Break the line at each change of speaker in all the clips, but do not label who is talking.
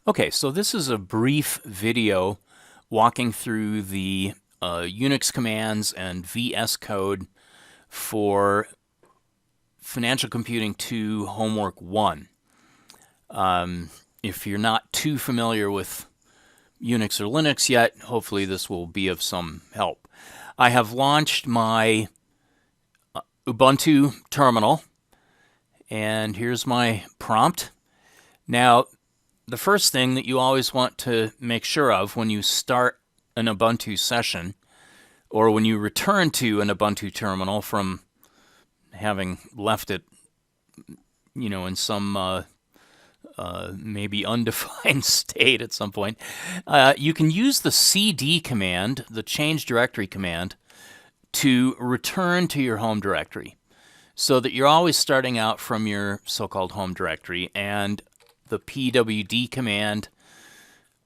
Okay, so this is a brief video walking through the Unix commands and VS Code for Financial Computing 2 Homework 1. If you're not too familiar with Unix or Linux yet, hopefully this will be of some help. I have launched my Ubuntu terminal, and here's my prompt. Now, the first thing that you always want to make sure of when you start an Ubuntu session, or when you return to an Ubuntu terminal from having left it, in some maybe undefined state at some point, you can use the cd command, the change directory command, to return to your home directory, so that you're always starting out from your so-called home directory, and the pwd command,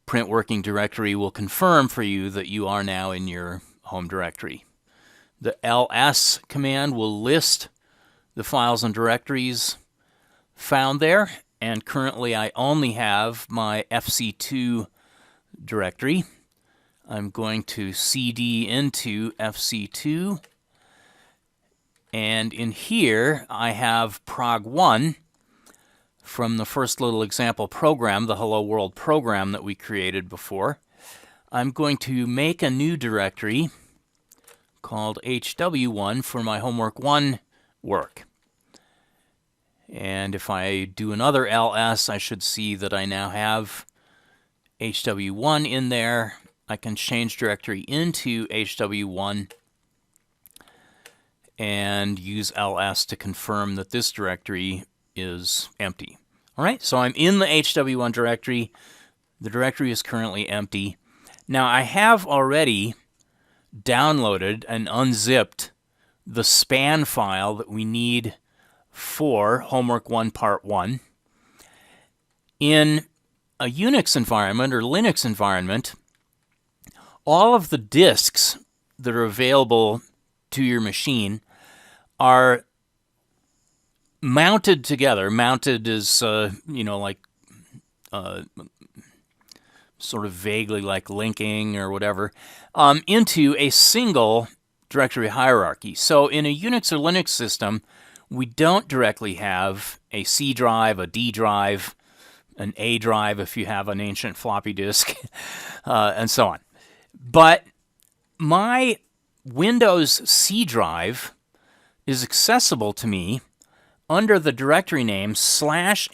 print working directory, will confirm for you that you are now in your home directory. The ls command will list the files and directories found there, and currently I only have my FC2 directory. I'm going to cd into FC2, and in here I have prog1 from the first little example program, the Hello World program that we created before. I'm going to make a new directory called HW1 for my Homework 1 work. And if I do another ls, I should see that I now have HW1 in there. I can change directory into HW1 and use ls to confirm that this directory is empty. All right, so I'm in the HW1 directory. The directory is currently empty. Now, I have already downloaded and unzipped the span file that we need for Homework 1 Part 1. In a Unix environment or Linux environment, all of the disks that are available to your machine are mounted together. Mounted is, sort of vaguely like linking or whatever, into a single directory hierarchy. So in a Unix or Linux system, we don't directly have a C drive, a D drive, an A drive if you have an ancient floppy disk, and so on. But my Windows C drive is accessible to me under the directory name /mnt/c.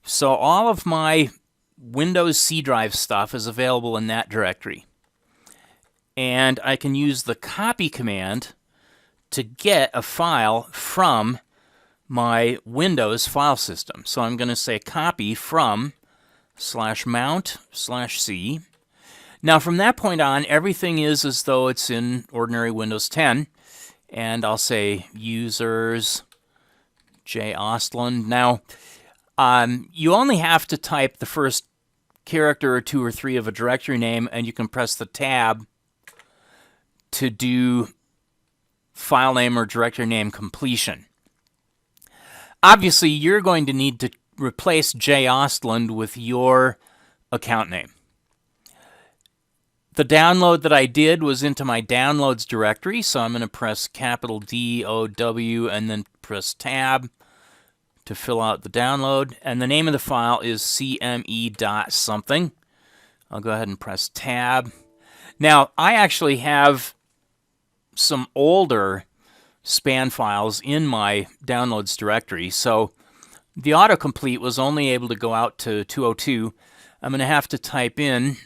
So all of my Windows C drive stuff is available in that directory. And I can use the copy command to get a file from my Windows file system. So I'm going to say copy from /mount/c. Now from that point on, everything is as though it's in ordinary Windows 10. And I'll say users J. Ostland. Now, you only have to type the first character or two or three of a directory name, and you can press the tab to do file name or directory name completion. Obviously, you're going to need to replace J. Ostland with your account name. The download that I did was into my downloads directory, so I'm going to press capital D-O-W and then press tab to fill out the download. And the name of the file is cme.something. I'll go ahead and press tab. Now, I actually have some older span files in my downloads directory, so the autocomplete was only able to go out to 202. I'm going to have to type in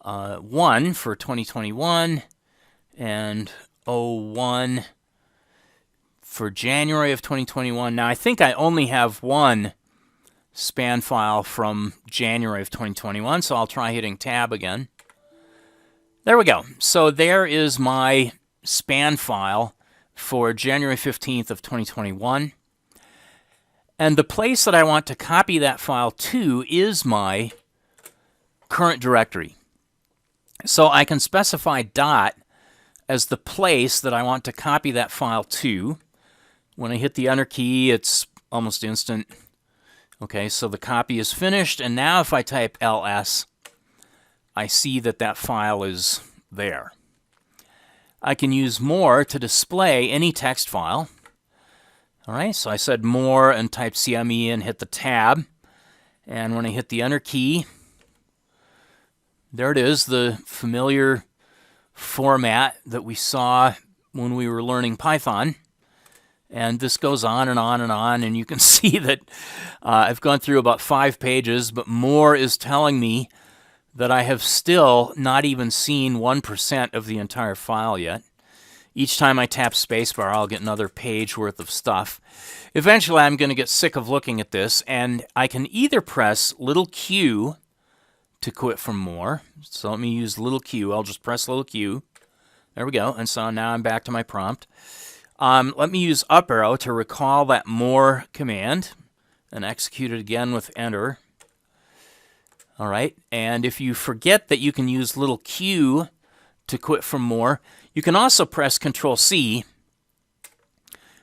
1 for 2021 and 01 for January of 2021. Now, I think I only have one span file from January of 2021, so I'll try hitting tab again. There we go. So there is my span file for January 15th of 2021. And the place that I want to copy that file to is my current directory. So I can specify dot as the place that I want to copy that file to. When I hit the enter key, it's almost instant. Okay, so the copy is finished, and now if I type ls, I see that that file is there. I can use more to display any text file. All right, so I said more and type CME and hit the tab. And when I hit the enter key, there it is, the familiar format that we saw when we were learning Python. And this goes on and on and on, and you can see that I've gone through about 5 pages, but more is telling me that I have still not even seen 1% of the entire file yet. Each time I tap spacebar, I'll get another page worth of stuff. Eventually, I'm going to get sick of looking at this, and I can either press little q to quit from more. So let me use little q. I'll just press little q. There we go. And so now I'm back to my prompt. Let me use up arrow to recall that more command and execute it again with enter. All right, and if you forget that you can use little q to quit from more, you can also press Control C,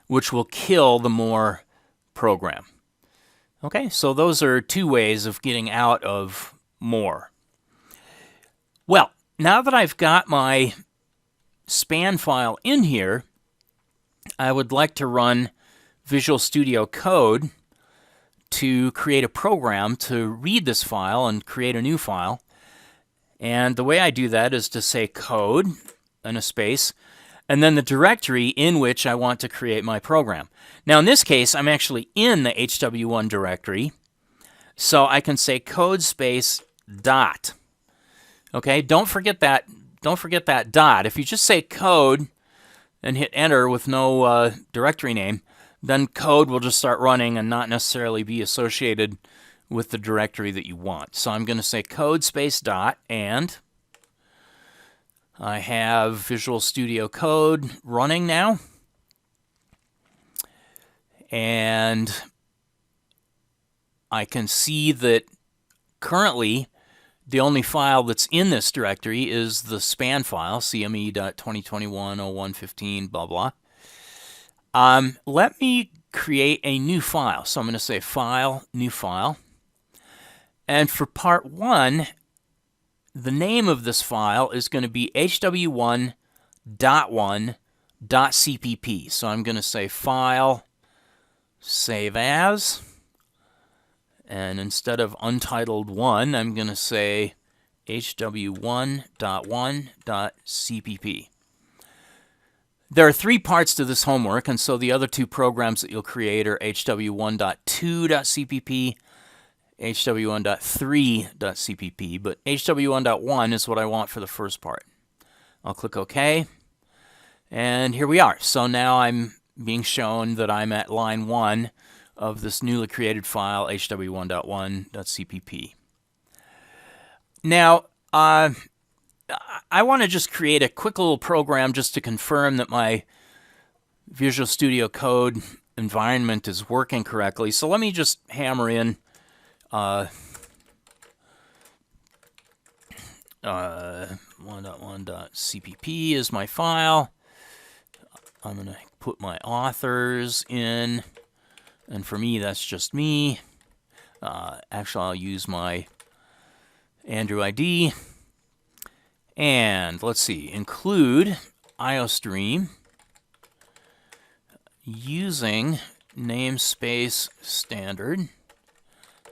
which will kill the more program. Okay, so those are 2 ways of getting out of more. Well, now that I've got my span file in here, I would like to run Visual Studio Code to create a program to read this file and create a new file. And the way I do that is to say code and a space, and then the directory in which I want to create my program. Now in this case, I'm actually in the HW1 directory, so I can say code space dot. Okay, don't forget that dot. If you just say code and hit enter with no directory name, then code will just start running and not necessarily be associated with the directory that you want. So I'm going to say code space dot, and I have Visual Studio Code running now. And I can see that currently the only file that's in this directory is the span file, cme.2021.01.15, blah, blah. Let me create a new file. So I'm going to say File, New File. And for part 1, the name of this file is going to be hw1.1.cpp. So I'm going to say File, Save As. And instead of untitled 1, I'm going to say hw1.1.cpp. There are 3 parts to this homework, and so the other 2 programs that you'll create are hw1.2.cpp, hw1.3.cpp, but hw1.1 is what I want for the first part. I'll click OK, and here we are. So now I'm being shown that I'm at line 1 of this newly created file, hw1.1.cpp. Now, I want to just create a quick little program just to confirm that my Visual Studio Code environment is working correctly. So let me just hammer in 1.1.cpp is my file. I'm going to put my authors in, and for me, that's just me. Actually, I'll use my Andrew ID. And let's see, include IOStream using namespace standard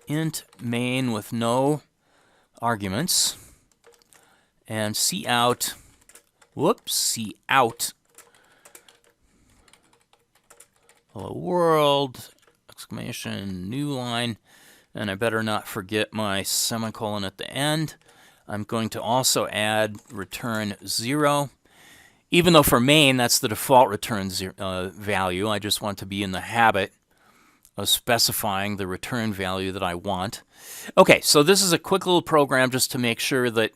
int main with no arguments, and cout, cout hello world, exclamation, new line, and I better not forget my semicolon at the end. I'm going to also add return 0. Even though for main, that's the default return value, I just want to be in the habit of specifying the return value that I want. Okay, so this is a quick little program just to make sure that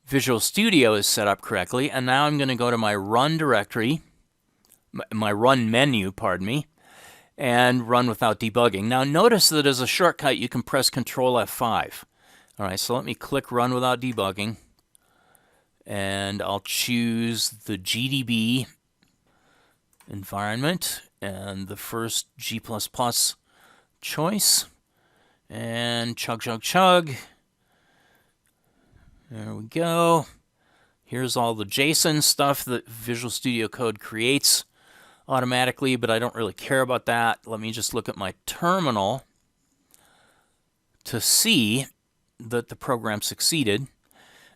Visual Studio is set up correctly. And now I'm going to go to my run directory, my run menu, pardon me, and run without debugging. Now notice that as a shortcut, you can press Control F5. All right, so let me click Run Without Debugging, and I'll choose the GDB environment and the first G++ choice. And chug, chug, chug. There we go. Here's all the JSON stuff that Visual Studio Code creates automatically, but I don't really care about that. Let me just look at my terminal to see that the program succeeded.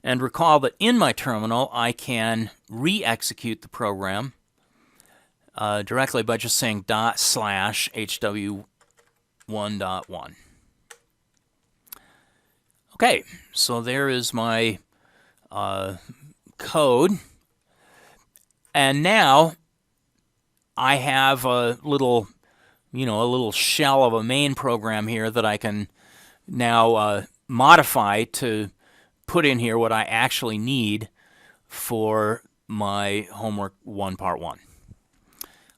And recall that in my terminal, I can re-execute the program directly by just saying /HW1.1. Okay, so there is my code. And now I have a little, a little shell of a main program here that I can now modify to put in here what I actually need for my homework 1 part 1.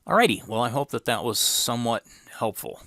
Alrighty, well, I hope that was somewhat helpful.